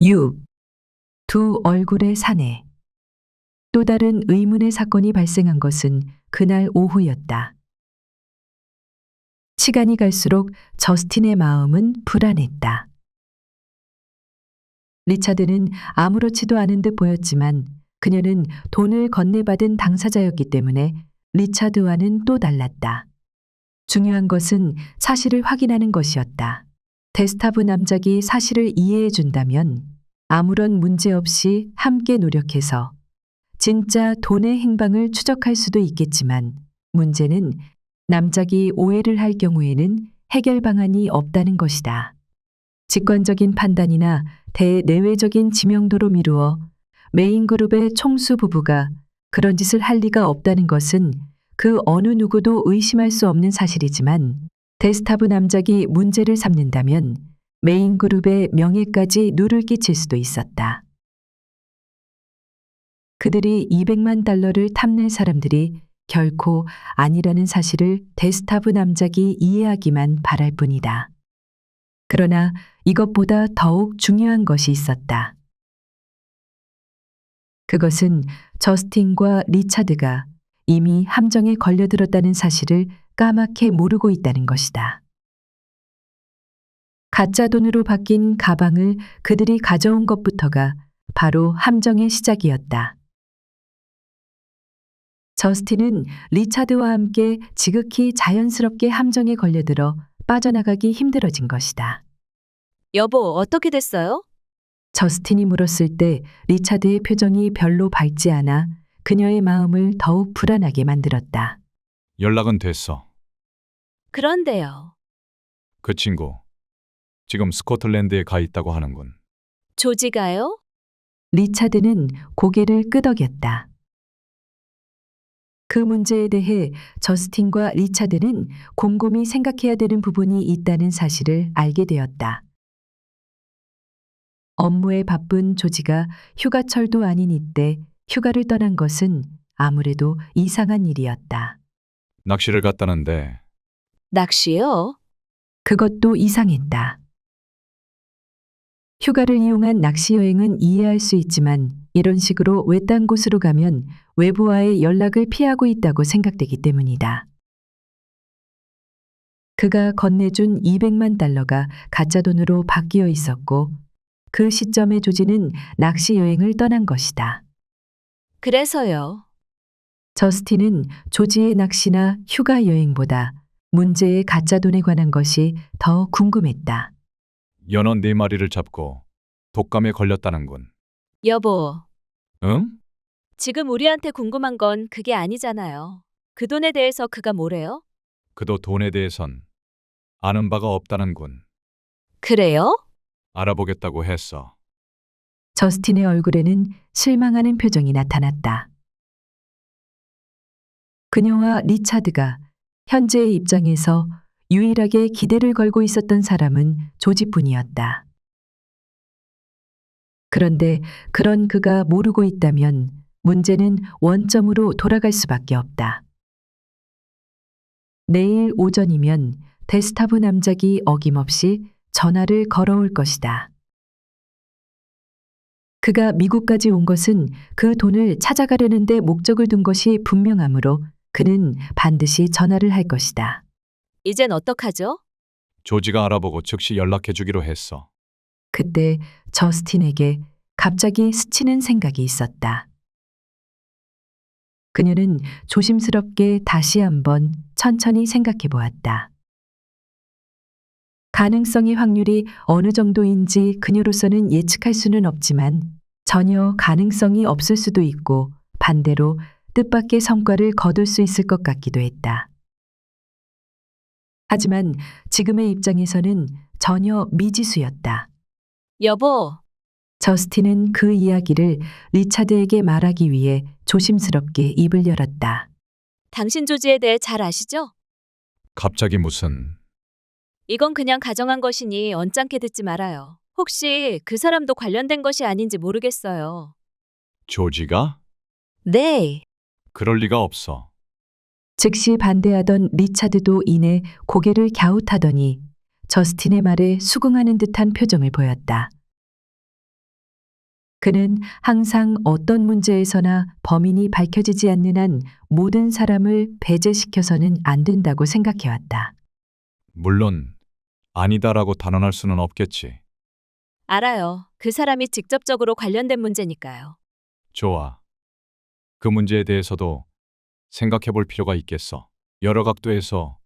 6. 두 얼굴의 사내. 또 다른 의문의 사건이 발생한 것은 그날 오후였다. 시간이 갈수록 저스틴의 마음은 불안했다. 리차드는 아무렇지도 않은 듯 보였지만 그녀는 돈을 건네받은 당사자였기 때문에 리차드와는 또 달랐다. 중요한 것은 사실을 확인하는 것이었다. 데스타브 남작이 사실을 이해해 준다면 아무런 문제 없이 함께 노력해서 진짜 돈의 행방을 추적할 수도 있겠지만 문제는 남작이 오해를 할 경우에는 해결 방안이 없다는 것이다. 직관적인 판단이나 대내외적인 지명도로 미루어 메인 그룹의 총수 부부가 그런 짓을 할 리가 없다는 것은 그 어느 누구도 의심할 수 없는 사실이지만 데스타브 남작이 문제를 삼는다면 메인 그룹의 명예까지 누를 끼칠 수도 있었다. 그들이 $200만 탐낼 사람들이 결코 아니라는 사실을 데스타브 남작이 이해하기만 바랄 뿐이다. 그러나 이것보다 더욱 중요한 것이 있었다. 그것은 저스틴과 리차드가 이미 함정에 걸려들었다는 사실을 까맣게 모르고 있다는 것이다. 가짜 돈으로 바뀐 가방을 그들이 가져온 것부터가 바로 함정의 시작이었다. 저스틴은 리차드와 함께 지극히 자연스럽게 함정에 걸려들어 빠져나가기 힘들어진 것이다. 여보, 어떻게 됐어요? 저스틴이 물었을 때 리차드의 표정이 별로 밝지 않아 그녀의 마음을 더욱 불안하게 만들었다. 연락은 됐어. 그런데요. 그 친구 지금 스코틀랜드에 가 있다고 하는군. 조지가요? 리차드는 고개를 끄덕였다. 그 문제에 대해 저스틴과 리차드는 곰곰이 생각해야 되는 부분이 있다는 사실을 알게 되었다. 업무에 바쁜 조지가 휴가철도 아닌 이때 휴가를 떠난 것은 아무래도 이상한 일이었다. 낚시를 갔다는데 낚시요? 그것도 이상했다. 휴가를 이용한 낚시 여행은 이해할 수 있지만 이런 식으로 외딴 곳으로 가면 외부와의 연락을 피하고 있다고 생각되기 때문이다. 그가 건네준 $200만 가짜 돈으로 바뀌어 있었고 그 시점에 조지는 낚시 여행을 떠난 것이다. 그래서요. 저스틴은 조지의 낚시나 휴가 여행보다 문제의 가짜 돈에 관한 것이 더 궁금했다. 연어 4마리를 잡고 독감에 걸렸다는군. 여보, 응? 지금 우리한테 궁금한 건 그게 아니잖아요. 그 돈에 대해서 그가 뭐래요? 그도 돈에 대해선 아는 바가 없다는군. 그래요? 알아보겠다고 했어. 저스틴의 얼굴에는 실망하는 표정이 나타났다. 그녀와 리차드가 현재의 입장에서 유일하게 기대를 걸고 있었던 사람은 조지뿐이었다. 그런데 그런 그가 모르고 있다면 문제는 원점으로 돌아갈 수밖에 없다. 내일 오전이면 데스타브 남작이 어김없이 전화를 걸어올 것이다. 그가 미국까지 온 것은 그 돈을 찾아가려는 데 목적을 둔 것이 분명하므로 그는 반드시 전화를 할 것이다. 이젠 어떡하죠? 조지가 알아보고 즉시 연락해 주기로 했어. 그때 저스틴에게 갑자기 스치는 생각이 있었다. 그녀는 조심스럽게 다시 한번 천천히 생각해 보았다. 가능성의 확률이 어느 정도인지 그녀로서는 예측할 수는 없지만 전혀 가능성이 없을 수도 있고 반대로 뜻밖의 성과를 거둘 수 있을 것 같기도 했다. 하지만 지금의 입장에서는 전혀 미지수였다. 여보, 저스틴은 그 이야기를 리차드에게 말하기 위해 조심스럽게 입을 열었다. 당신 조지에 대해 잘 아시죠? 갑자기 무슨... 이건 그냥 가정한 것이니 언짢게 듣지 말아요. 혹시 그 사람도 관련된 것이 아닌지 모르겠어요. 조지가? 네. 그럴 리가 없어. 즉시 반대하던 리차드도 이내 고개를 갸웃하더니 저스틴의 말에 수긍하는 듯한 표정을 보였다. 그는 항상 어떤 문제에서나 범인이 밝혀지지 않는 한 모든 사람을 배제시켜서는 안 된다고 생각해왔다. 물론 아니다라고 단언할 수는 없겠지. 알아요. 그 사람이 직접적으로 관련된 문제니까요. 좋아. 그 문제에 대해서도 생각해 볼 필요가 있겠어. 여러 각도에서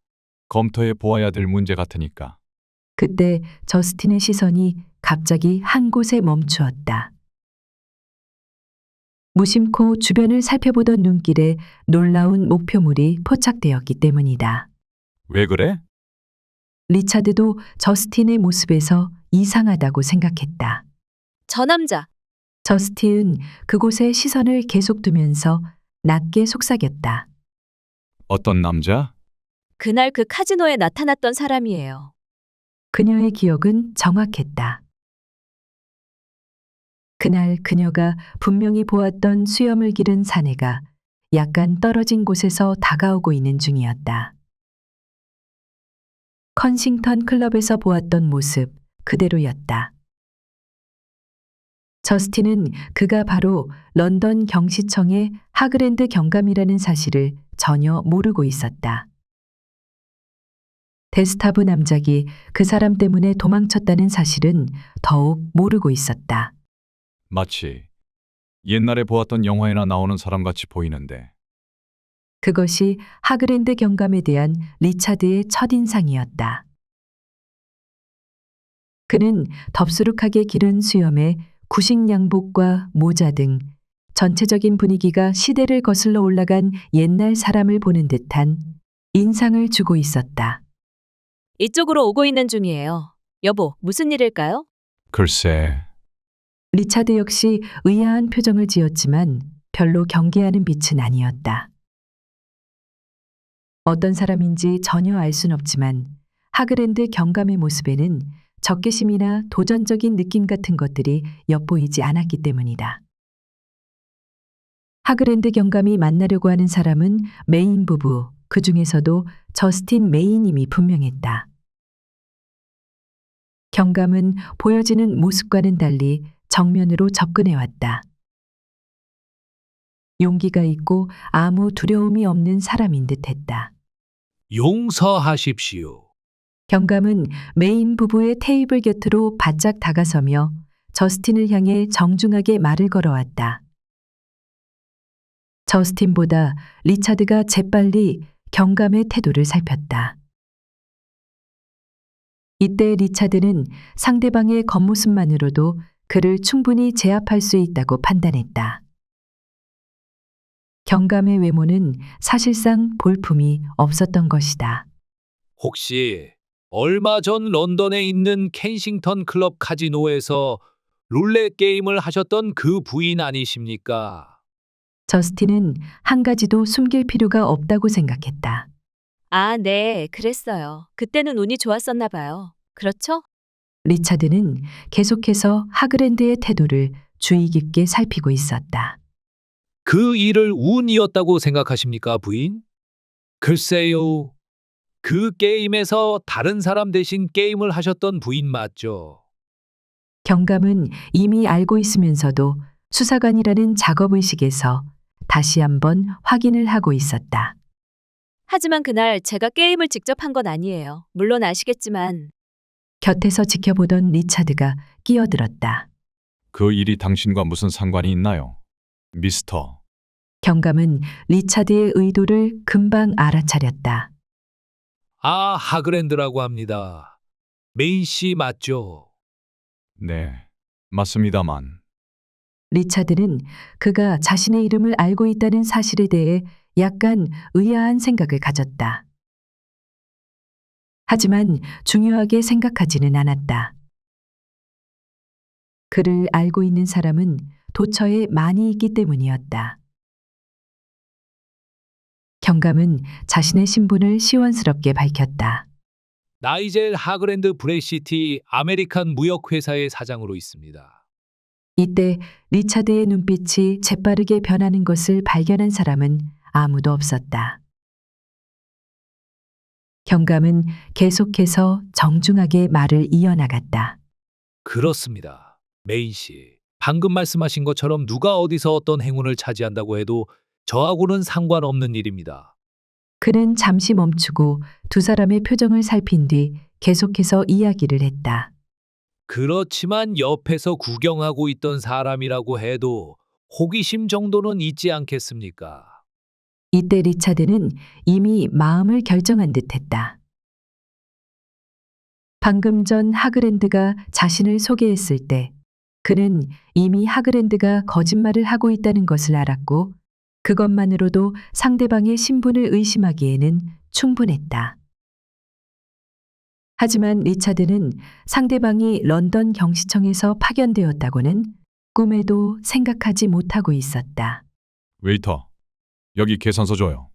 검토해 보아야 될 문제 같으니까. 그때 저스틴의 시선이 갑자기 한 곳에 멈추었다. 무심코 주변을 살펴보던 눈길에 놀라운 목표물이 포착되었기 때문이다. 왜 그래? 리차드도 저스틴의 모습에서 이상하다고 생각했다. 저 남자, 저스틴은 그곳에 시선을 계속 두면서 낮게 속삭였다. 어떤 남자? 그날 그 카지노에 나타났던 사람이에요. 그녀의 기억은 정확했다. 그날 그녀가 분명히 보았던 수염을 기른 사내가 약간 떨어진 곳에서 다가오고 있는 중이었다. 컨싱턴 클럽에서 보았던 모습 그대로였다. 저스틴은 그가 바로 런던 경시청의 하그랜드 경감이라는 사실을 전혀 모르고 있었다. 데스타브 남작이 그 사람 때문에 도망쳤다는 사실은 더욱 모르고 있었다. 마치 옛날에 보았던 영화에나 나오는 사람같이 보이는데. 그것이 하그랜드 경감에 대한 리차드의 첫인상이었다. 그는 덥수룩하게 기른 수염에 구식 양복과 모자 등 전체적인 분위기가 시대를 거슬러 올라간 옛날 사람을 보는 듯한 인상을 주고 있었다. 이쪽으로 오고 있는 중이에요. 여보, 무슨 일일까요? 글쎄, 리차드 역시 의아한 표정을 지었지만 별로 경계하는 빛은 아니었다. 어떤 사람인지 전혀 알 순 없지만 하그랜드 경감의 모습에는 적개심이나 도전적인 느낌 같은 것들이 엿보이지 않았기 때문이다. 하그랜드 경감이 만나려고 하는 사람은 메인 부부, 그 중에서도 저스틴 메이님이 분명했다. 경감은 보여지는 모습과는 달리 정면으로 접근해왔다. 용기가 있고 아무 두려움이 없는 사람인 듯했다. 용서하십시오. 경감은 메인 부부의 테이블 곁으로 바짝 다가서며 저스틴을 향해 정중하게 말을 걸어왔다. 저스틴보다 리차드가 재빨리 경감의 태도를 살폈다. 이때 리차드는 상대방의 겉모습만으로도 그를 충분히 제압할 수 있다고 판단했다. 경감의 외모는 사실상 볼품이 없었던 것이다. 혹시 얼마 전 런던에 있는 켄싱턴 클럽 카지노에서 룰렛 게임을 하셨던 그 부인 아니십니까? 저스틴은 한 가지도 숨길 필요가 없다고 생각했다. 아, 네, 그랬어요. 그때는 운이 좋았었나 봐요. 그렇죠? 리차드는 계속해서 하그랜드의 태도를 주의 깊게 살피고 있었다. 그 일을 운이었다고 생각하십니까, 부인? 글쎄요. 그 게임에서 다른 사람 대신 게임을 하셨던 부인 맞죠? 경감은 이미 알고 있으면서도 수사관이라는 작업의식에서 다시 한번 확인을 하고 있었다. 하지만 그날 제가 게임을 직접 한 건 아니에요. 물론 아시겠지만 곁에서 지켜보던 리차드가 끼어들었다. 그 일이 당신과 무슨 상관이 있나요? 미스터. 경감은 리차드의 의도를 금방 알아차렸다. 아, 하그랜드라고 합니다. 메인 씨 맞죠? 네, 맞습니다만. 리차드는 그가 자신의 이름을 알고 있다는 사실에 대해 약간 의아한 생각을 가졌다. 하지만 중요하게 생각하지는 않았다. 그를 알고 있는 사람은 도처에 많이 있기 때문이었다. 경감은 자신의 신분을 시원스럽게 밝혔다. 나이젤 하그랜드 브레시티 아메리칸 무역회사의 사장으로 있습니다. 이때 리차드의 눈빛이 재빠르게 변하는 것을 발견한 사람은 아무도 없었다. 경감은 계속해서 정중하게 말을 이어나갔다. 그렇습니다. 메인 씨. 방금 말씀하신 것처럼 누가 어디서 어떤 행운을 차지한다고 해도 저하고는 상관없는 일입니다. 그는 잠시 멈추고 두 사람의 표정을 살핀 뒤 계속해서 이야기를 했다. 그렇지만 옆에서 구경하고 있던 사람이라고 해도 호기심 정도는 있지 않겠습니까? 이때 리차드는 이미 마음을 결정한 듯했다. 방금 전 하그랜드가 자신을 소개했을 때 그는 이미 하그랜드가 거짓말을 하고 있다는 것을 알았고 그것만으로도 상대방의 신분을 의심하기에는 충분했다. 하지만 리차드는 상대방이 런던 경시청에서 파견되었다고는 꿈에도 생각하지 못하고 있었다. 웨이터, 여기 계산서 줘요.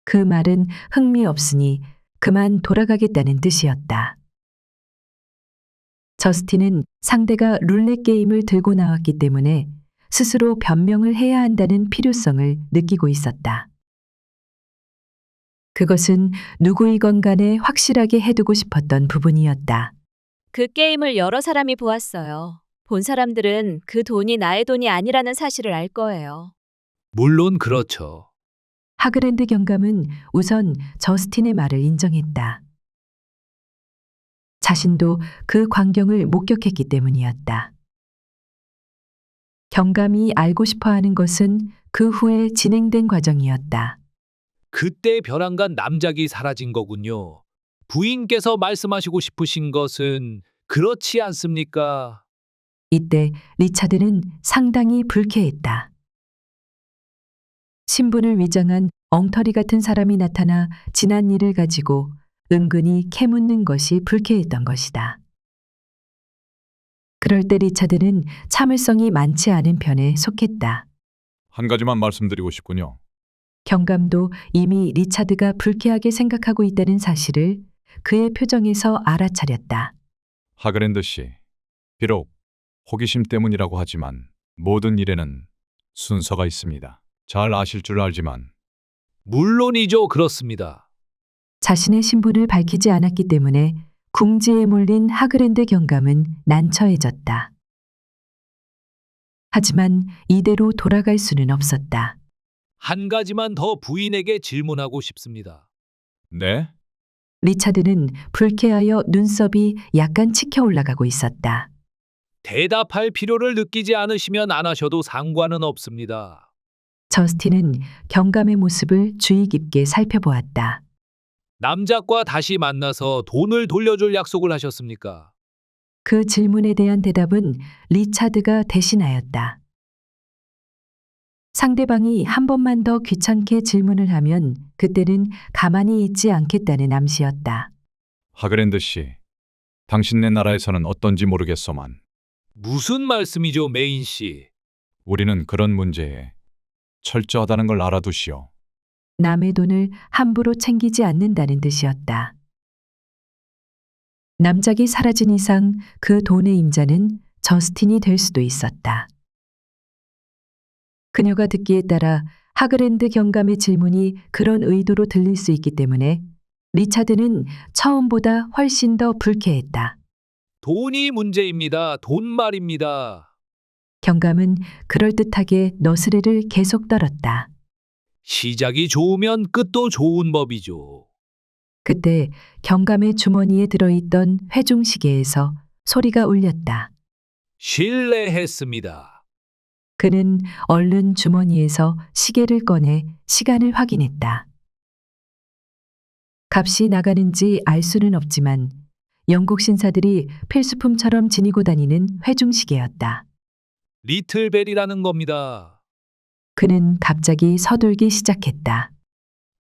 그 말은 흥미없으니 그만 돌아가겠다는 뜻이었다. 저스틴은 상대가 룰렛 게임을 들고 나왔기 때문에 스스로 변명을 해야 한다는 필요성을 느끼고 있었다. 그것은 누구이건 간에 확실하게 해두고 싶었던 부분이었다. 그 게임을 여러 사람이 보았어요. 본 사람들은 그 돈이 나의 돈이 아니라는 사실을 알 거예요. 물론 그렇죠. 하그랜드 경감은 우선 저스틴의 말을 인정했다. 자신도 그 광경을 목격했기 때문이었다. 경감이 알고 싶어 하는 것은 그 후에 진행된 과정이었다. 그때 벼랑간 남작이 사라진 거군요. 부인께서 말씀하시고 싶으신 것은 그렇지 않습니까? 이때 리차드는 상당히 불쾌했다. 신분을 위장한 엉터리 같은 사람이 나타나 지난 일을 가지고 은근히 캐묻는 것이 불쾌했던 것이다. 그럴 때 리차드는 참을성이 많지 않은 편에 속했다. 한 가지만 말씀드리고 싶군요. 경감도 이미 리차드가 불쾌하게 생각하고 있다는 사실을 그의 표정에서 알아차렸다. 하그랜드 씨, 비록 호기심 때문이라고 하지만 모든 일에는 순서가 있습니다. 잘 아실 줄 알지만 물론이죠. 그렇습니다. 자신의 신분을 밝히지 않았기 때문에 궁지에 몰린 하그랜드 경감은 난처해졌다. 하지만 이대로 돌아갈 수는 없었다. 한 가지만 더 부인에게 질문하고 싶습니다. 네? 리차드는 불쾌하여 눈썹이 약간 치켜 올라가고 있었다. 대답할 필요를 느끼지 않으시면 안 하셔도 상관은 없습니다. 저스틴은 경감의 모습을 주의 깊게 살펴보았다. 남작과 다시 만나서 돈을 돌려줄 약속을 하셨습니까? 그 질문에 대한 대답은 리차드가 대신하였다. 상대방이 한 번만 더 귀찮게 질문을 하면 그때는 가만히 있지 않겠다는 암시였다. 하그랜드 씨, 당신네 나라에서는 어떤지 모르겠소만 무슨 말씀이죠, 메인 씨? 우리는 그런 문제에 철저하다는 걸 알아두시오. 남의 돈을 함부로 챙기지 않는다는 뜻이었다. 남작이 사라진 이상 그 돈의 임자는 저스틴이 될 수도 있었다. 그녀가 듣기에 따라 하그랜드 경감의 질문이 그런 의도로 들릴 수 있기 때문에 리차드는 처음보다 훨씬 더 불쾌했다. 돈이 문제입니다. 돈 말입니다. 경감은 그럴듯하게 너스레를 계속 떨었다. 시작이 좋으면 끝도 좋은 법이죠. 그때 경감의 주머니에 들어있던 회중시계에서 소리가 울렸다. 실례했습니다. 그는 얼른 주머니에서 시계를 꺼내 시간을 확인했다. 값이 나가는지 알 수는 없지만 영국 신사들이 필수품처럼 지니고 다니는 회중시계였다. 리틀벨이라는 겁니다. 그는 갑자기 서둘기 시작했다.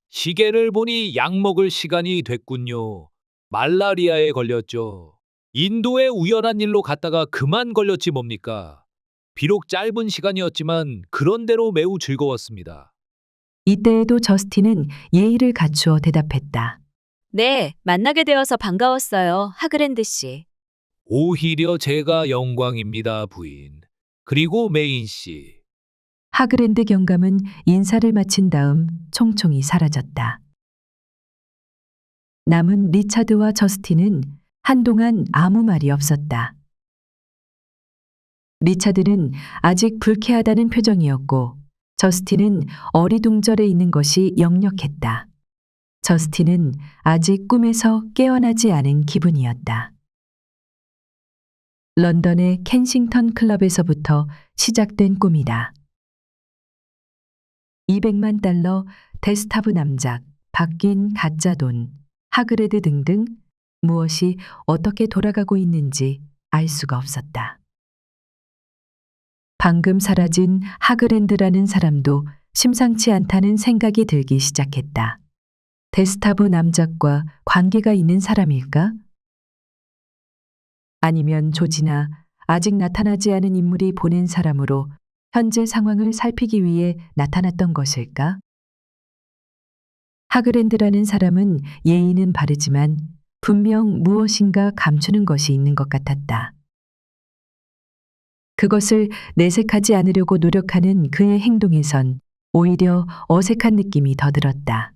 시계를 보니 약 먹을 시간이 됐군요. 말라리아에 걸렸죠. 인도에 우연한 일로 갔다가 그만 걸렸지 뭡니까? 비록 짧은 시간이었지만 그런대로 매우 즐거웠습니다. 이때에도 저스틴은 예의를 갖추어 대답했다. 네, 만나게 되어서 반가웠어요, 하그랜드 씨. 오히려 제가 영광입니다, 부인. 그리고 메인 씨. 하그랜드 경감은 인사를 마친 다음 총총히 사라졌다. 남은 리차드와 저스틴은 한동안 아무 말이 없었다. 리차드는 아직 불쾌하다는 표정이었고 저스틴은 어리둥절해 있는 것이 역력했다. 저스틴은 아직 꿈에서 깨어나지 않은 기분이었다. 런던의 켄싱턴 클럽에서부터 시작된 꿈이다. 200만 달러, 데스타브 남작, 바뀐 가짜 돈, 하그레드 등등 무엇이 어떻게 돌아가고 있는지 알 수가 없었다. 방금 사라진 하그랜드라는 사람도 심상치 않다는 생각이 들기 시작했다. 데스타브 남작과 관계가 있는 사람일까? 아니면 조지나 아직 나타나지 않은 인물이 보낸 사람으로 현재 상황을 살피기 위해 나타났던 것일까? 하그랜드라는 사람은 예의는 바르지만 분명 무엇인가 감추는 것이 있는 것 같았다. 그것을 내색하지 않으려고 노력하는 그의 행동에선 오히려 어색한 느낌이 더 들었다.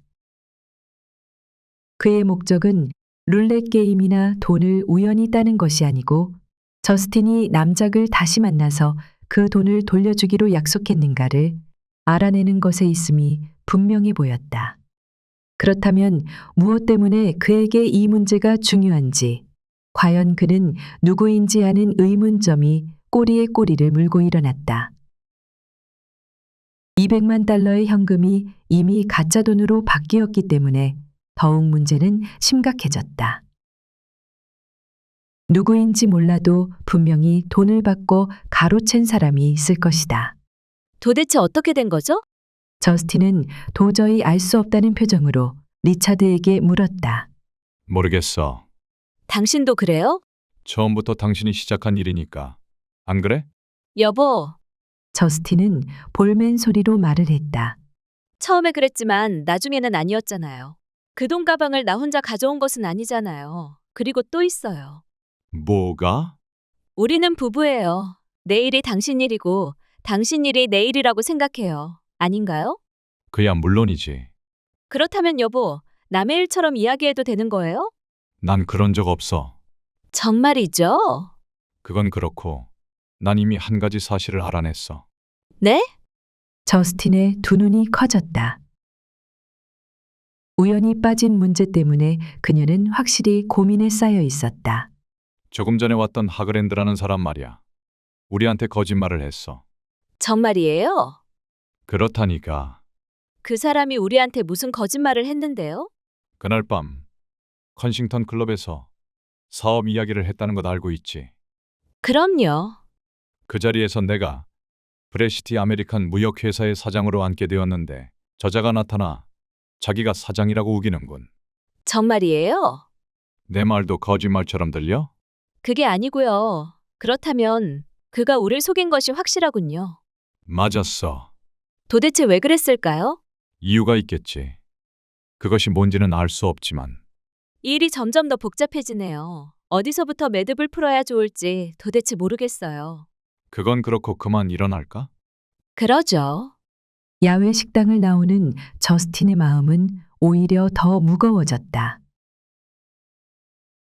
그의 목적은 룰렛 게임이나 돈을 우연히 따는 것이 아니고 저스틴이 남작을 다시 만나서 그 돈을 돌려주기로 약속했는가를 알아내는 것에 있음이 분명해 보였다. 그렇다면 무엇 때문에 그에게 이 문제가 중요한지, 과연 그는 누구인지 아는 의문점이 꼬리에 꼬리를 물고 일어났다. 200만 달러의 현금이 이미 가짜 돈으로 바뀌었기 때문에 더욱 문제는 심각해졌다. 누구인지 몰라도 분명히 돈을 받고 가로챈 사람이 있을 것이다. 도대체 어떻게 된 거죠? 저스틴은 도저히 알 수 없다는 표정으로 리차드에게 물었다. 모르겠어. 당신도 그래요? 처음부터 당신이 시작한 일이니까. 안 그래? 여보, 저스틴은 볼멘 소리로 말을 했다. 처음에 그랬지만 나중에는 아니었잖아요. 그 돈 가방을 나 혼자 가져온 것은 아니잖아요. 그리고 또 있어요. 뭐가? 우리는 부부예요. 내일이 당신 일이고 당신 일이 내 일이라고 생각해요. 아닌가요? 그야 물론이지. 그렇다면 여보, 남의 일처럼 이야기해도 되는 거예요? 난 그런 적 없어. 정말이죠? 그건 그렇고 난 이미 한 가지 사실을 알아냈어. 네? 저스틴의 두 눈이 커졌다. 우연히 빠진 문제 때문에 그녀는 확실히 고민에 쌓여 있었다. 조금 전에 왔던 하그랜드라는 사람 말이야. 우리한테 거짓말을 했어. 정말이에요? 그렇다니까. 그 사람이 우리한테 무슨 거짓말을 했는데요? 그날 밤 컨싱턴 클럽에서 사업 이야기를 했다는 것 알고 있지. 그럼요. 그 자리에서 내가 브레시티 아메리칸 무역회사의 사장으로 앉게 되었는데 저자가 나타나 자기가 사장이라고 우기는군. 정말이에요? 내 말도 거짓말처럼 들려? 그게 아니고요. 그렇다면 그가 우릴 속인 것이 확실하군요. 맞았어. 도대체 왜 그랬을까요? 이유가 있겠지. 그것이 뭔지는 알 수 없지만 이 일이 점점 더 복잡해지네요. 어디서부터 매듭을 풀어야 좋을지 도대체 모르겠어요. 그건 그렇고 그만 일어날까? 그러죠. 야외 식당을 나오는 저스틴의 마음은 오히려 더 무거워졌다.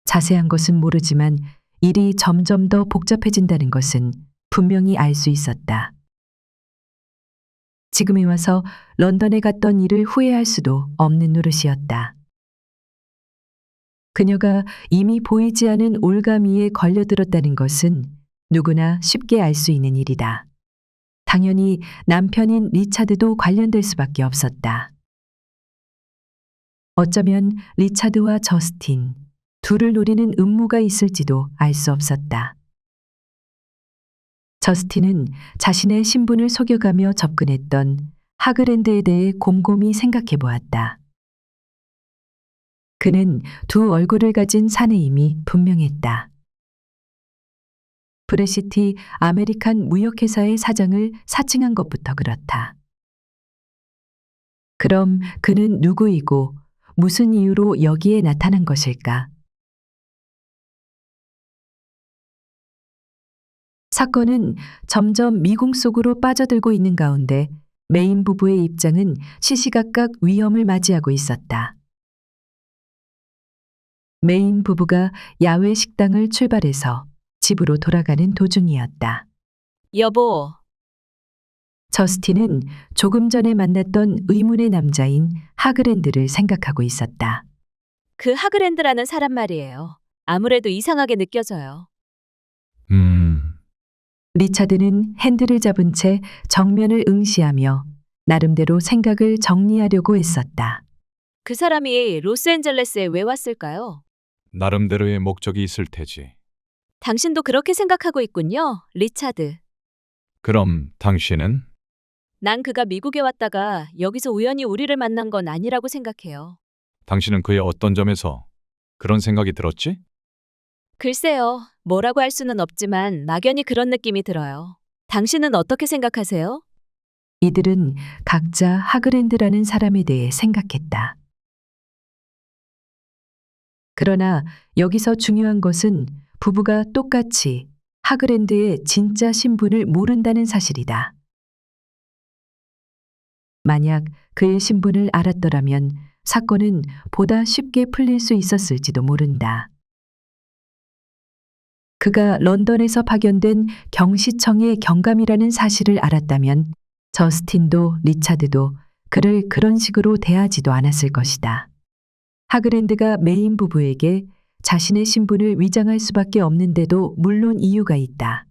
자세한 것은 모르지만 일이 점점 더 복잡해진다는 것은 분명히 알 수 있었다. 지금에 와서 런던에 갔던 일을 후회할 수도 없는 노릇이었다. 그녀가 이미 보이지 않은 올가미에 걸려들었다는 것은 누구나 쉽게 알 수 있는 일이다. 당연히 남편인 리차드도 관련될 수밖에 없었다. 어쩌면 리차드와 저스틴, 둘을 노리는 음모가 있을지도 알 수 없었다. 저스틴은 자신의 신분을 속여가며 접근했던 하그랜드에 대해 곰곰이 생각해 보았다. 그는 두 얼굴을 가진 사내임이 분명했다. 브레시티 아메리칸 무역회사의 사장을 사칭한 것부터 그렇다. 그럼 그는 누구이고 무슨 이유로 여기에 나타난 것일까? 사건은 점점 미궁 속으로 빠져들고 있는 가운데 메인 부부의 입장은 시시각각 위험을 맞이하고 있었다. 메인 부부가 야외 식당을 출발해서 집으로 돌아가는 도중이었다. 여보, 저스틴은 조금 전에 만났던 의문의 남자인 하그랜드를 생각하고 있었다. 그 하그랜드라는 사람 말이에요. 아무래도 이상하게 느껴져요. 리차드는 핸들을 잡은 채 정면을 응시하며 나름대로 생각을 정리하려고 애썼다. 그 사람이 로스앤젤레스에 왜 왔을까요? 나름대로의 목적이 있을 테지. 당신도 그렇게 생각하고 있군요, 리차드. 그럼 당신은? 난 그가 미국에 왔다가 여기서 우연히 우리를 만난 건 아니라고 생각해요. 당신은 그의 어떤 점에서 그런 생각이 들었지? 글쎄요, 뭐라고 할 수는 없지만 막연히 그런 느낌이 들어요. 당신은 어떻게 생각하세요? 이들은 각자 하그랜드라는 사람에 대해 생각했다. 그러나 여기서 중요한 것은 부부가 똑같이 하그랜드의 진짜 신분을 모른다는 사실이다. 만약 그의 신분을 알았더라면 사건은 보다 쉽게 풀릴 수 있었을지도 모른다. 그가 런던에서 파견된 경시청의 경감이라는 사실을 알았다면 저스틴도 리차드도 그를 그런 식으로 대하지도 않았을 것이다. 하그랜드가 메인 부부에게 자신의 신분을 위장할 수밖에 없는데도 물론 이유가 있다.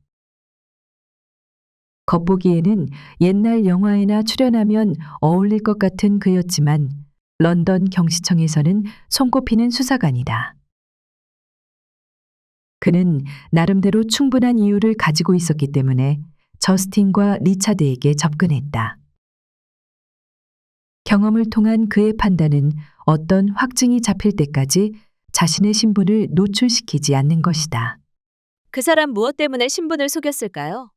겉보기에는 옛날 영화에나 출연하면 어울릴 것 같은 그였지만 런던 경시청에서는 손꼽히는 수사관이다. 그는 나름대로 충분한 이유를 가지고 있었기 때문에 저스틴과 리차드에게 접근했다. 경험을 통한 그의 판단은 어떤 확증이 잡힐 때까지 자신의 신분을 노출시키지 않는 것이다. 그 사람 무엇 때문에 신분을 속였을까요?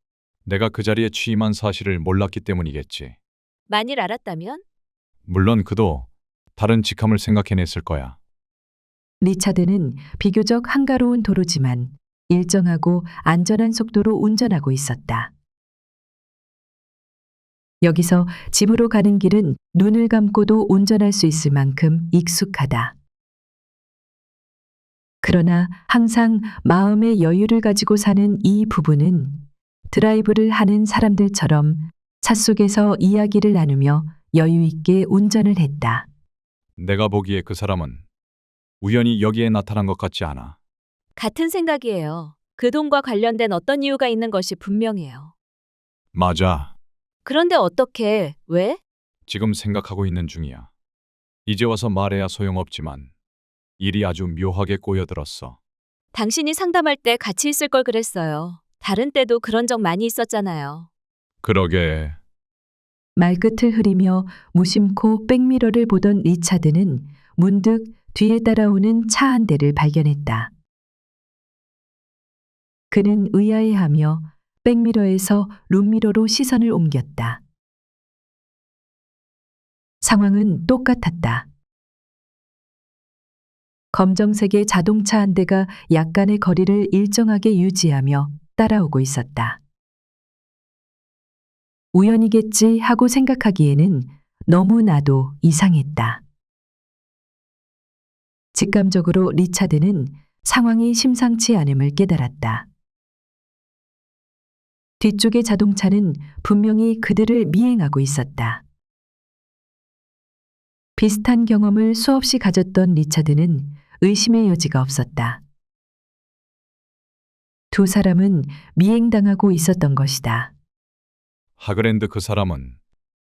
내가 그 자리에 취임한 사실을 몰랐기 때문이겠지. 만일 알았다면? 물론 그도 다른 직함을 생각해냈을 거야. 리차드는 비교적 한가로운 도로지만 일정하고 안전한 속도로 운전하고 있었다. 여기서 집으로 가는 길은 눈을 감고도 운전할 수 있을 만큼 익숙하다. 그러나 항상 마음의 여유를 가지고 사는 이 부부는 드라이브를 하는 사람들처럼 차 속에서 이야기를 나누며 여유 있게 운전을 했다. 내가 보기에 그 사람은 우연히 여기에 나타난 것 같지 않아. 같은 생각이에요. 그 돈과 관련된 어떤 이유가 있는 것이 분명해요. 맞아. 그런데 어떻게, 왜? 지금 생각하고 있는 중이야. 이제 와서 말해야 소용없지만 일이 아주 묘하게 꼬여들었어. 당신이 상담할 때 같이 있을 걸 그랬어요. 다른 때도 그런 적 많이 있었잖아요. 그러게. 말끝을 흐리며 무심코 백미러를 보던 리차드는 문득 뒤에 따라오는 차 한 대를 발견했다. 그는 의아해하며 백미러에서 룸미러로 시선을 옮겼다. 상황은 똑같았다. 검정색의 자동차 한 대가 약간의 거리를 일정하게 유지하며 따라오고 있었다. 우연이겠지 하고 생각하기에는 너무나도 이상했다. 직감적으로 리차드는 상황이 심상치 않음을 깨달았다. 뒤쪽의 자동차는 분명히 그들을 미행하고 있었다. 비슷한 경험을 수없이 가졌던 리차드는 의심의 여지가 없었다. 두 사람은 미행당하고 있었던 것이다. 하그랜드 그 사람은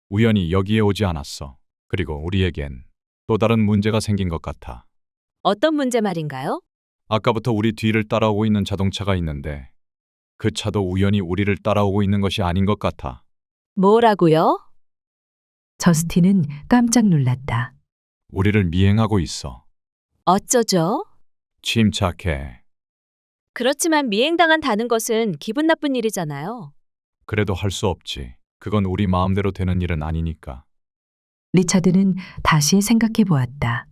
우연히 여기에 오지 않았어. 그리고 우리에겐 또 다른 문제가 생긴 것 같아. 어떤 문제 말인가요? 아까부터 우리 뒤를 따라오고 있는 자동차가 있는데 그 차도 우연히 우리를 따라오고 있는 것이 아닌 것 같아. 뭐라고요? 저스틴은 깜짝 놀랐다. 우리를 미행하고 있어. 어쩌죠? 침착해. 그렇지만 미행당한다는 것은 기분 나쁜 일이잖아요. 그래도 할 수 없지. 그건 우리 마음대로 되는 일은 아니니까. 리차드는 다시 생각해 보았다.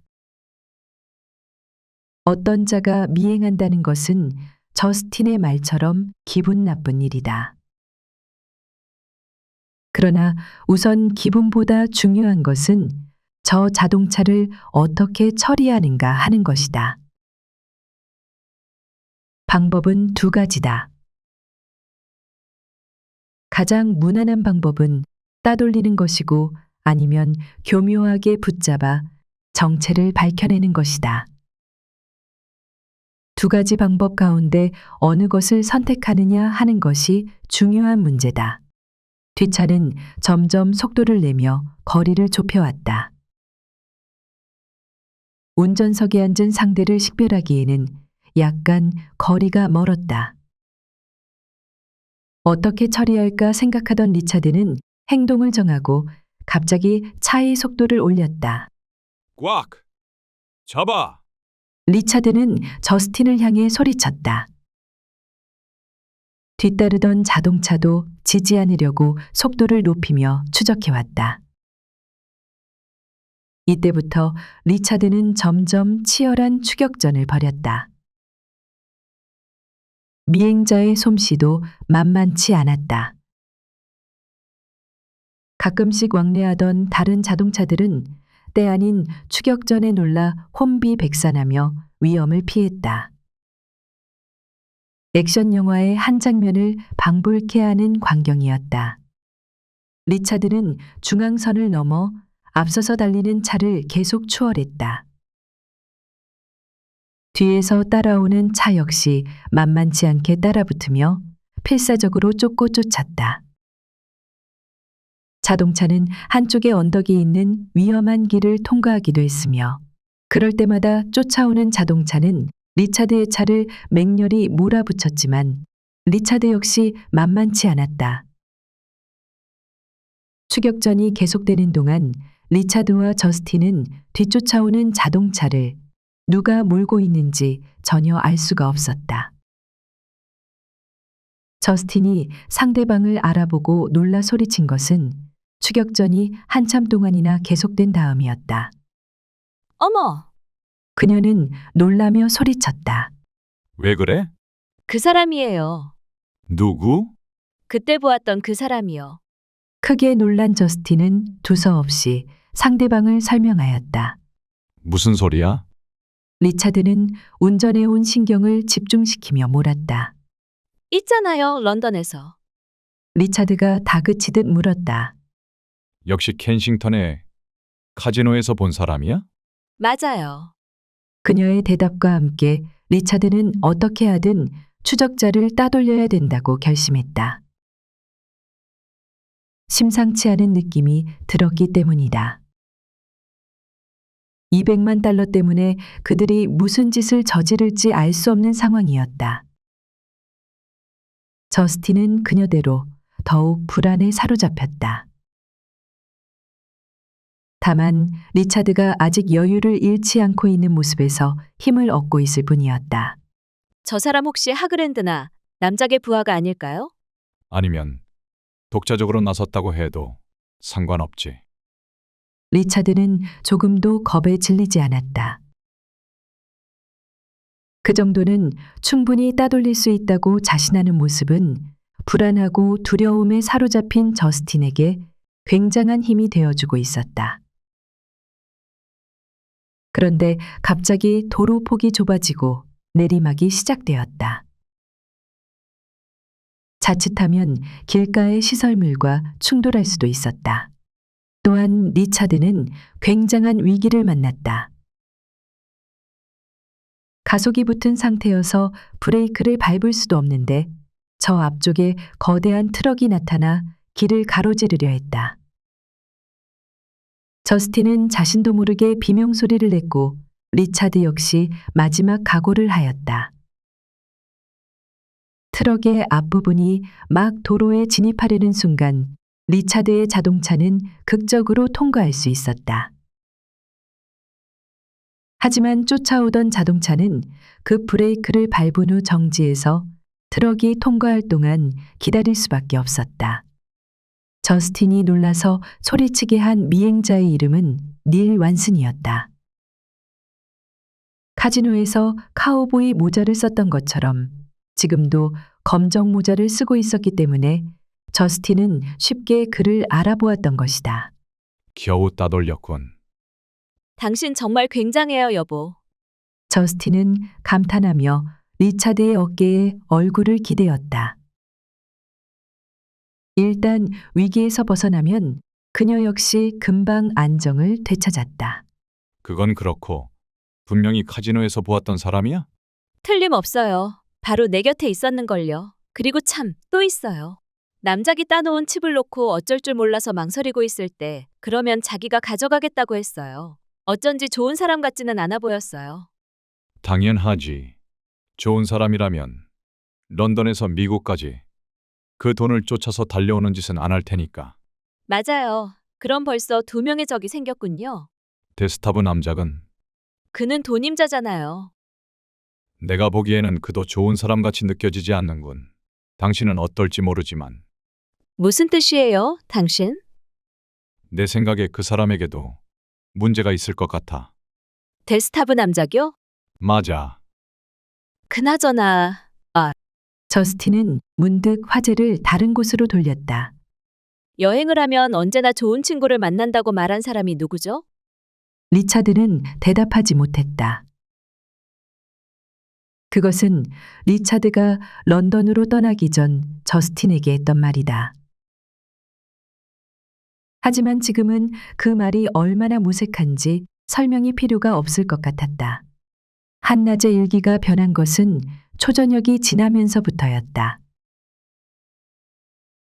어떤 자가 미행한다는 것은 저스틴의 말처럼 기분 나쁜 일이다. 그러나 우선 기분보다 중요한 것은 저 자동차를 어떻게 처리하는가 하는 것이다. 방법은 두 가지다. 가장 무난한 방법은 따돌리는 것이고 아니면 교묘하게 붙잡아 정체를 밝혀내는 것이다. 두 가지 방법 가운데 어느 것을 선택하느냐 하는 것이 중요한 문제다. 뒷차는 점점 속도를 내며 거리를 좁혀왔다. 운전석에 앉은 상대를 식별하기에는 약간 거리가 멀었다. 어떻게 처리할까 생각하던 리차드는 행동을 정하고 갑자기 차의 속도를 올렸다. 꽉! 잡아! 리차드는 저스틴을 향해 소리쳤다. 뒤따르던 자동차도 지지 않으려고 속도를 높이며 추적해왔다. 이때부터 리차드는 점점 치열한 추격전을 벌였다. 미행자의 솜씨도 만만치 않았다. 가끔씩 왕래하던 다른 자동차들은 때 아닌 추격전에 놀라 혼비백산하며 위험을 피했다. 액션 영화의 한 장면을 방불케 하는 광경이었다. 리차드는 중앙선을 넘어 앞서서 달리는 차를 계속 추월했다. 뒤에서 따라오는 차 역시 만만치 않게 따라붙으며 필사적으로 쫓고 쫓았다. 자동차는 한쪽의 언덕이 있는 위험한 길을 통과하기도 했으며 그럴 때마다 쫓아오는 자동차는 리차드의 차를 맹렬히 몰아붙였지만 리차드 역시 만만치 않았다. 추격전이 계속되는 동안 리차드와 저스틴은 뒤쫓아오는 자동차를 누가 몰고 있는지 전혀 알 수가 없었다. 저스틴이 상대방을 알아보고 놀라 소리친 것은 추격전이 한참 동안이나 계속된 다음이었다. 어머, 그녀는 놀라며 소리쳤다. 왜 그래? 그 사람이에요. 누구? 그때 보았던 그 사람이요. 크게 놀란 저스틴은 두서없이 상대방을 설명하였다. 무슨 소리야? 리차드는 운전에 온 신경을 집중시키며 몰았다. 있잖아요, 런던에서. 리차드가 다그치듯 물었다. 역시 켄싱턴의 카지노에서 본 사람이야? 맞아요. 그녀의 대답과 함께 리차드는 어떻게 하든 추적자를 따돌려야 된다고 결심했다. 심상치 않은 느낌이 들었기 때문이다. 200만 달러 때문에 그들이 무슨 짓을 저지를지 알 수 없는 상황이었다. 저스틴은 그녀대로 더욱 불안에 사로잡혔다. 다만 리차드가 아직 여유를 잃지 않고 있는 모습에서 힘을 얻고 있을 뿐이었다. 저 사람 혹시 하그랜드나 남작의 부하가 아닐까요? 아니면 독자적으로 나섰다고 해도 상관없지. 리차드는 조금도 겁에 질리지 않았다. 그 정도는 충분히 따돌릴 수 있다고 자신하는 모습은 불안하고 두려움에 사로잡힌 저스틴에게 굉장한 힘이 되어주고 있었다. 그런데 갑자기 도로폭이 좁아지고 내리막이 시작되었다. 자칫하면 길가의 시설물과 충돌할 수도 있었다. 또한 리차드는 굉장한 위기를 만났다. 가속이 붙은 상태여서 브레이크를 밟을 수도 없는데 저 앞쪽에 거대한 트럭이 나타나 길을 가로지르려 했다. 저스틴은 자신도 모르게 비명소리를 냈고 리차드 역시 마지막 각오를 하였다. 트럭의 앞부분이 막 도로에 진입하려는 순간 리차드의 자동차는 극적으로 통과할 수 있었다. 하지만 쫓아오던 자동차는 그 브레이크를 밟은 후 정지해서 트럭이 통과할 동안 기다릴 수밖에 없었다. 저스틴이 놀라서 소리치게 한 미행자의 이름은 닐 완슨이었다. 카지노에서 카우보이 모자를 썼던 것처럼 지금도 검정 모자를 쓰고 있었기 때문에 저스틴은 쉽게 그를 알아보았던 것이다. 겨우 따돌렸군. 당신 정말 굉장해요, 여보. 저스틴은 감탄하며 리차드의 어깨에 얼굴을 기대었다. 일단 위기에서 벗어나면 그녀 역시 금방 안정을 되찾았다. 그건 그렇고 분명히 카지노에서 보았던 사람이야? 틀림없어요. 바로 내 곁에 있었는걸요. 그리고 참, 또 있어요. 남작이 따놓은 칩을 놓고 어쩔 줄 몰라서 망설이고 있을 때, 그러면 자기가 가져가겠다고 했어요. 어쩐지 좋은 사람 같지는 않아 보였어요. 당연하지. 좋은 사람이라면 런던에서 미국까지 그 돈을 쫓아서 달려오는 짓은 안 할 테니까. 맞아요. 그럼 벌써 두 명의 적이 생겼군요. 데스타브 남작은 그는 돈임자잖아요. 내가 보기에는 그도 좋은 사람같이 느껴지지 않는군. 당신은 어떨지 모르지만 무슨 뜻이에요, 당신? 내 생각에 그 사람에게도 문제가 있을 것 같아. 데스타브 남작이요? 맞아. 그나저나, 저스틴은 문득 화제를 다른 곳으로 돌렸다. 여행을 하면 언제나 좋은 친구를 만난다고 말한 사람이 누구죠? 리차드는 대답하지 못했다. 그것은 리차드가 런던으로 떠나기 전 저스틴에게 했던 말이다. 하지만 지금은 그 말이 얼마나 무색한지 설명이 필요가 없을 것 같았다. 한낮의 일기가 변한 것은 초저녁이 지나면서부터였다.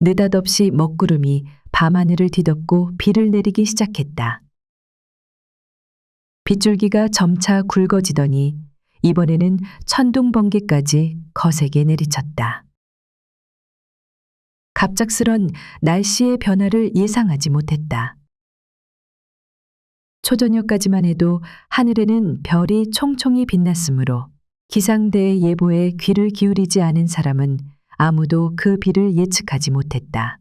느닷없이 먹구름이 밤하늘을 뒤덮고 비를 내리기 시작했다. 빗줄기가 점차 굵어지더니 이번에는 천둥 번개까지 거세게 내리쳤다. 갑작스런 날씨의 변화를 예상하지 못했다. 초저녁까지만 해도 하늘에는 별이 총총히 빛났으므로 기상대의 예보에 귀를 기울이지 않은 사람은 아무도 그 비를 예측하지 못했다.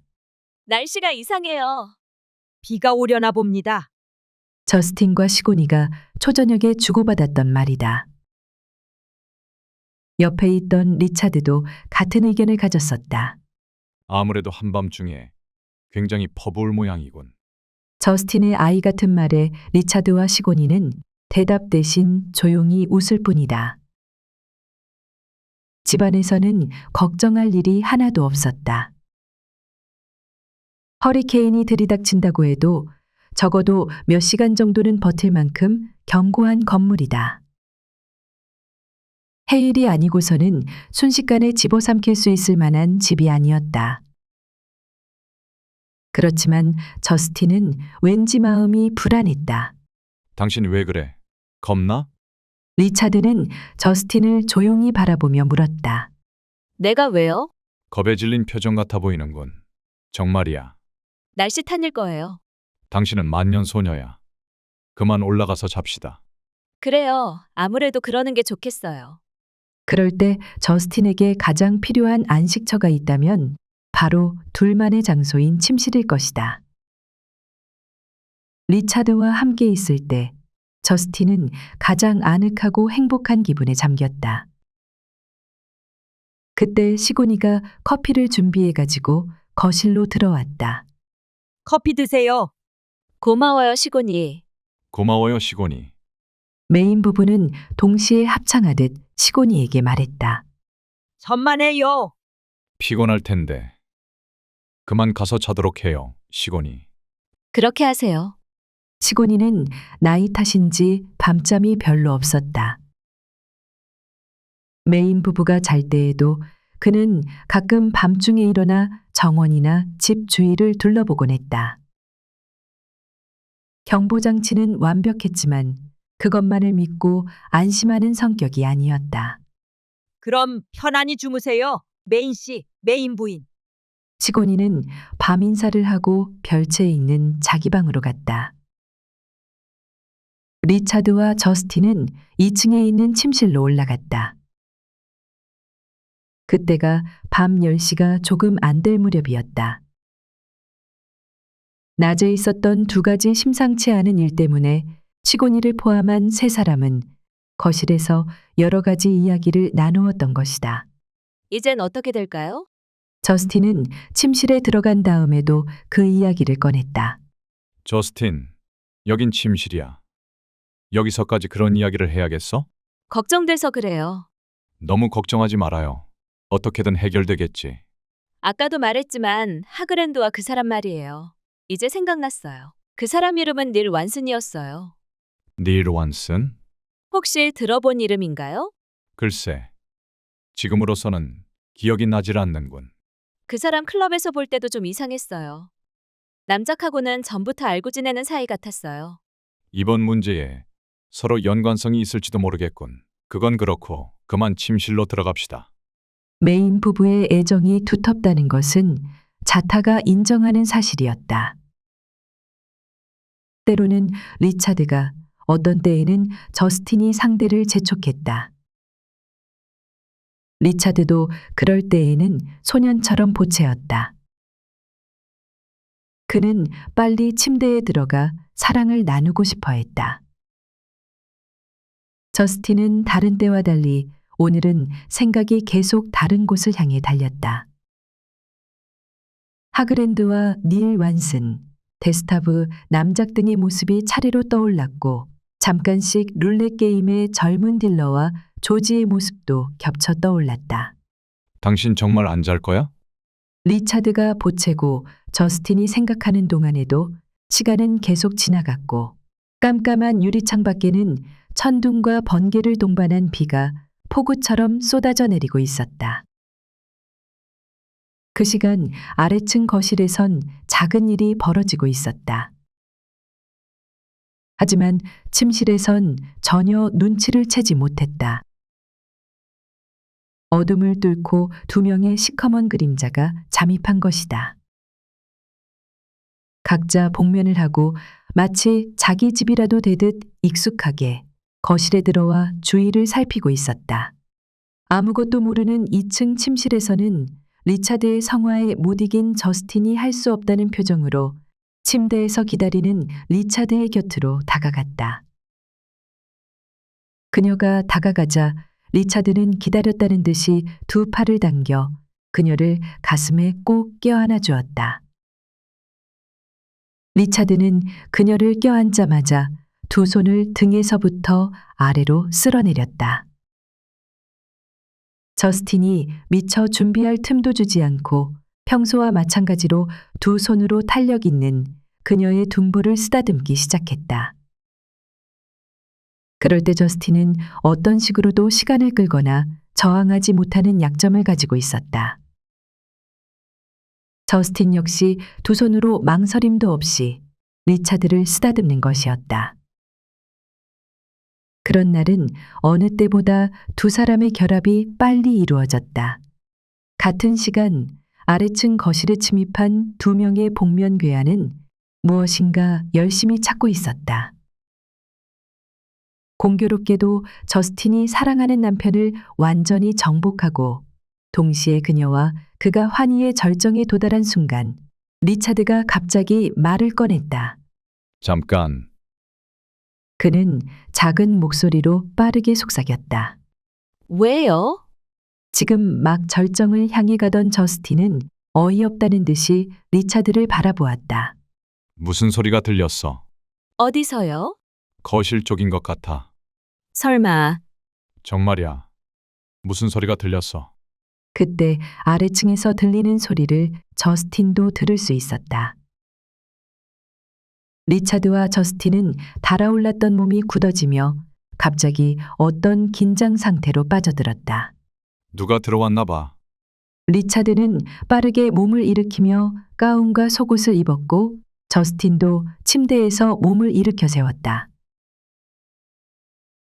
날씨가 이상해요. 비가 오려나 봅니다. 저스틴과 시고니가 초저녁에 주고받았던 말이다. 옆에 있던 리차드도 같은 의견을 가졌었다. 아무래도 한밤중에 굉장히 퍼부을 모양이군. 저스틴의 아이 같은 말에 리차드와 시고니는 대답 대신 조용히 웃을 뿐이다. 집안에서는 걱정할 일이 하나도 없었다. 허리케인이 들이닥친다고 해도 적어도 몇 시간 정도는 버틸 만큼 견고한 건물이다. 해일이 아니고서는 순식간에 집어삼킬 수 있을 만한 집이 아니었다. 그렇지만 저스틴은 왠지 마음이 불안했다. 당신 왜 그래? 겁나? 리차드는 저스틴을 조용히 바라보며 물었다. 내가 왜요? 겁에 질린 표정 같아 보이는군. 정말이야. 날씨 탓일 거예요. 당신은 만년소녀야. 그만 올라가서 잡시다. 그래요. 아무래도 그러는 게 좋겠어요. 그럴 때 저스틴에게 가장 필요한 안식처가 있다면 바로 둘만의 장소인 침실일 것이다. 리차드와 함께 있을 때 저스틴은 가장 아늑하고 행복한 기분에 잠겼다. 그때 시고니가 커피를 준비해가지고 거실로 들어왔다. 커피 드세요. 고마워요, 시곤이. 고마워요, 시곤이. 메인 부부는 동시에 합창하듯 시고니에게 말했다. 천만에요. 피곤할 텐데. 그만 가서 자도록 해요, 시곤이. 그렇게 하세요. 시고니는 나이 탓인지 밤잠이 별로 없었다. 메인 부부가 잘 때에도 그는 가끔 밤중에 일어나 정원이나 집 주위를 둘러보곤 했다. 경보장치는 완벽했지만 그것만을 믿고 안심하는 성격이 아니었다. 그럼 편안히 주무세요. 메인 씨, 메인 부인. 시고니는 밤 인사를 하고 별채에 있는 자기 방으로 갔다. 리차드와 저스틴은 2층에 있는 침실로 올라갔다. 그때가 밤 10시가 조금 안 될 무렵이었다. 낮에 있었던 두 가지 심상치 않은 일 때문에 시고니를 포함한 세 사람은 거실에서 여러 가지 이야기를 나누었던 것이다. 이젠 어떻게 될까요? 저스틴은 침실에 들어간 다음에도 그 이야기를 꺼냈다. 저스틴, 여긴 침실이야. 여기서까지 그런 이야기를 해야겠어? 걱정돼서 그래요. 너무 걱정하지 말아요. 어떻게든 해결되겠지. 아까도 말했지만 하그랜드와 그 사람 말이에요. 이제 생각났어요. 그 사람 이름은 닐 완슨이었어요. 닐 완슨? 혹시 들어본 이름인가요? 글쎄, 지금으로서는 기억이 나질 않는군. 그 사람 클럽에서 볼 때도 좀 이상했어요. 남작하고는 전부터 알고 지내는 사이 같았어요. 이번 문제에 서로 연관성이 있을지도 모르겠군. 그건 그렇고 그만 침실로 들어갑시다. 메인 부부의 애정이 두텁다는 것은 자타가 인정하는 사실이었다. 때로는 리차드가, 어떤 때에는 저스틴이 상대를 재촉했다. 리차드도 그럴 때에는 소년처럼 보채었다. 그는 빨리 침대에 들어가 사랑을 나누고 싶어 했다. 저스틴은 다른 때와 달리 오늘은 생각이 계속 다른 곳을 향해 달렸다. 하그랜드와 닐 완슨, 데스타브, 남작 등의 모습이 차례로 떠올랐고 잠깐씩 룰렛 게임의 젊은 딜러와 조지의 모습도 겹쳐 떠올랐다. 당신 정말 안 잘 거야? 리차드가 보채고 저스틴이 생각하는 동안에도 시간은 계속 지나갔고 깜깜한 유리창 밖에는 천둥과 번개를 동반한 비가 폭우처럼 쏟아져 내리고 있었다. 그 시간 아래층 거실에선 작은 일이 벌어지고 있었다. 하지만 침실에선 전혀 눈치를 채지 못했다. 어둠을 뚫고 두 명의 시커먼 그림자가 잠입한 것이다. 각자 복면을 하고 마치 자기 집이라도 되듯 익숙하게 거실에 들어와 주위를 살피고 있었다. 아무것도 모르는 2층 침실에서는 리차드의 성화에 못 이긴 저스틴이 할 수 없다는 표정으로 침대에서 기다리는 리차드의 곁으로 다가갔다. 그녀가 다가가자 리차드는 기다렸다는 듯이 두 팔을 당겨 그녀를 가슴에 꼭 껴안아 주었다. 리차드는 그녀를 껴안자마자 두 손을 등에서부터 아래로 쓸어내렸다. 저스틴이 미처 준비할 틈도 주지 않고 평소와 마찬가지로 두 손으로 탄력 있는 그녀의 둔부를 쓰다듬기 시작했다. 그럴 때 저스틴은 어떤 식으로도 시간을 끌거나 저항하지 못하는 약점을 가지고 있었다. 저스틴 역시 두 손으로 망설임도 없이 리차드를 쓰다듬는 것이었다. 그런 날은 어느 때보다 두 사람의 결합이 빨리 이루어졌다. 같은 시간 아래층 거실에 침입한 두 명의 복면 괴한은 무엇인가 열심히 찾고 있었다. 공교롭게도 저스틴이 사랑하는 남편을 완전히 정복하고 동시에 그녀와 그가 환희의 절정에 도달한 순간 리차드가 갑자기 말을 꺼냈다. 잠깐, 그는 작은 목소리로 빠르게 속삭였다. 왜요? 지금 막 절정을 향해 가던 저스틴은 어이없다는 듯이 리차드를 바라보았다. 무슨 소리가 들렸어? 어디서요? 거실 쪽인 것 같아. 설마 정말이야. 무슨 소리가 들렸어? 그때 아래층에서 들리는 소리를 저스틴도 들을 수 있었다. 리차드와 저스틴은 달아올랐던 몸이 굳어지며 갑자기 어떤 긴장 상태로 빠져들었다. 누가 들어왔나 봐. 리차드는 빠르게 몸을 일으키며 가운과 속옷을 입었고 저스틴도 침대에서 몸을 일으켜 세웠다.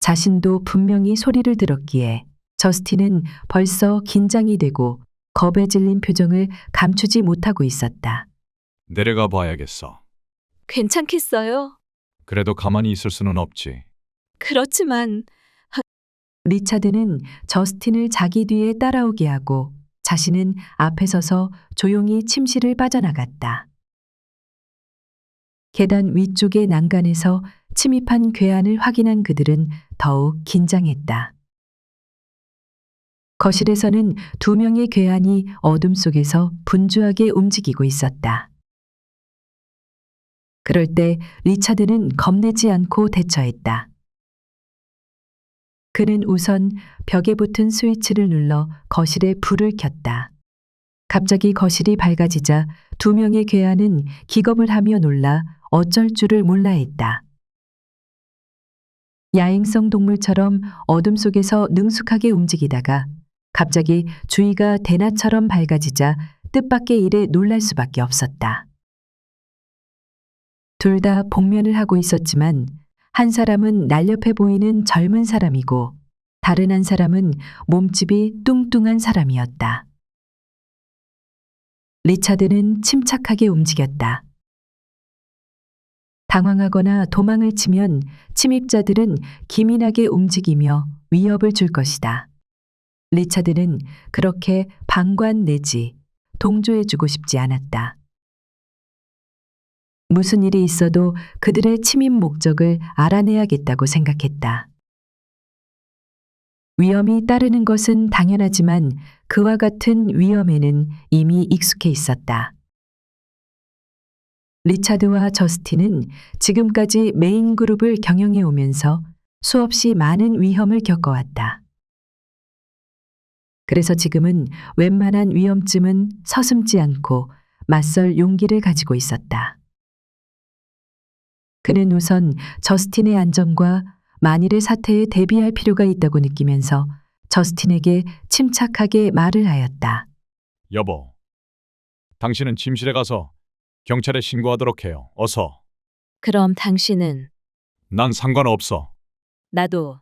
자신도 분명히 소리를 들었기에 저스틴은 벌써 긴장이 되고 겁에 질린 표정을 감추지 못하고 있었다. 내려가 봐야겠어. 괜찮겠어요? 그래도 가만히 있을 수는 없지. 그렇지만 리차드는 저스틴을 자기 뒤에 따라오게 하고 자신은 앞에 서서 조용히 침실을 빠져나갔다. 계단 위쪽의 난간에서 침입한 괴한을 확인한 그들은 더욱 긴장했다. 거실에서는 두 명의 괴한이 어둠 속에서 분주하게 움직이고 있었다. 그럴 때 리차드는 겁내지 않고 대처했다. 그는 우선 벽에 붙은 스위치를 눌러 거실에 불을 켰다. 갑자기 거실이 밝아지자 두 명의 괴한은 기겁을 하며 놀라 어쩔 줄을 몰라 했다. 야행성 동물처럼 어둠 속에서 능숙하게 움직이다가 갑자기 주위가 대낮처럼 밝아지자 뜻밖의 일에 놀랄 수밖에 없었다. 둘 다 복면을 하고 있었지만 한 사람은 날렵해 보이는 젊은 사람이고 다른 한 사람은 몸집이 뚱뚱한 사람이었다. 리차드는 침착하게 움직였다. 당황하거나 도망을 치면 침입자들은 기민하게 움직이며 위협을 줄 것이다. 리차드는 그렇게 방관 내지 동조해주고 싶지 않았다. 무슨 일이 있어도 그들의 침입 목적을 알아내야겠다고 생각했다. 위험이 따르는 것은 당연하지만 그와 같은 위험에는 이미 익숙해 있었다. 리차드와 저스틴은 지금까지 메인 그룹을 경영해 오면서 수없이 많은 위험을 겪어왔다. 그래서 지금은 웬만한 위험쯤은 서슴지 않고 맞설 용기를 가지고 있었다. 그는 우선 저스틴의 안전과 만일의 사태에 대비할 필요가 있다고 느끼면서 저스틴에게 침착하게 말을 하였다. 여보, 당신은 침실에 가서 경찰에 신고하도록 해요. 어서. 그럼 당신은 난 상관없어. 나도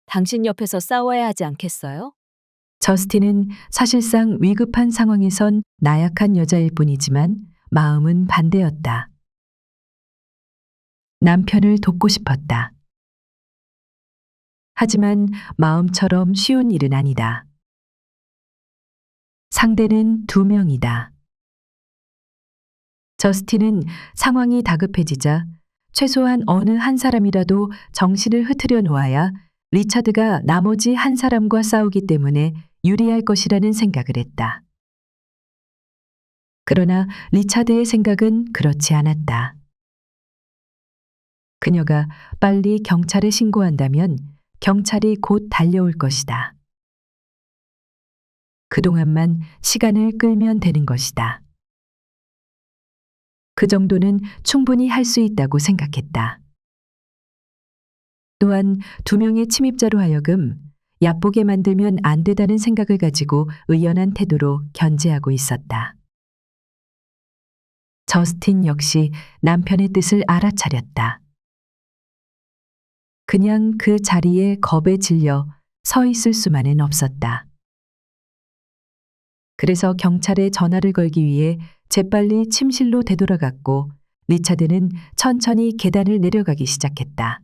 당신 옆에서 싸워야 하지 않겠어요? 저스틴은 사실상 위급한 상황에선 나약한 여자일 뿐이지만 마음은 반대였다. 남편을 돕고 싶었다. 하지만 마음처럼 쉬운 일은 아니다. 상대는 두 명이다. 저스틴은 상황이 다급해지자 최소한 어느 한 사람이라도 정신을 흐트려 놓아야 리차드가 나머지 한 사람과 싸우기 때문에 유리할 것이라는 생각을 했다. 그러나 리차드의 생각은 그렇지 않았다. 그녀가 빨리 경찰에 신고한다면 경찰이 곧 달려올 것이다. 그동안만 시간을 끌면 되는 것이다. 그 정도는 충분히 할 수 있다고 생각했다. 또한 두 명의 침입자로 하여금 얕보게 만들면 안 되다는 생각을 가지고 의연한 태도로 견제하고 있었다. 저스틴 역시 남편의 뜻을 알아차렸다. 그냥 그 자리에 겁에 질려 서 있을 수만은 없었다. 그래서 경찰에 전화를 걸기 위해 재빨리 침실로 되돌아갔고 리차드는 천천히 계단을 내려가기 시작했다.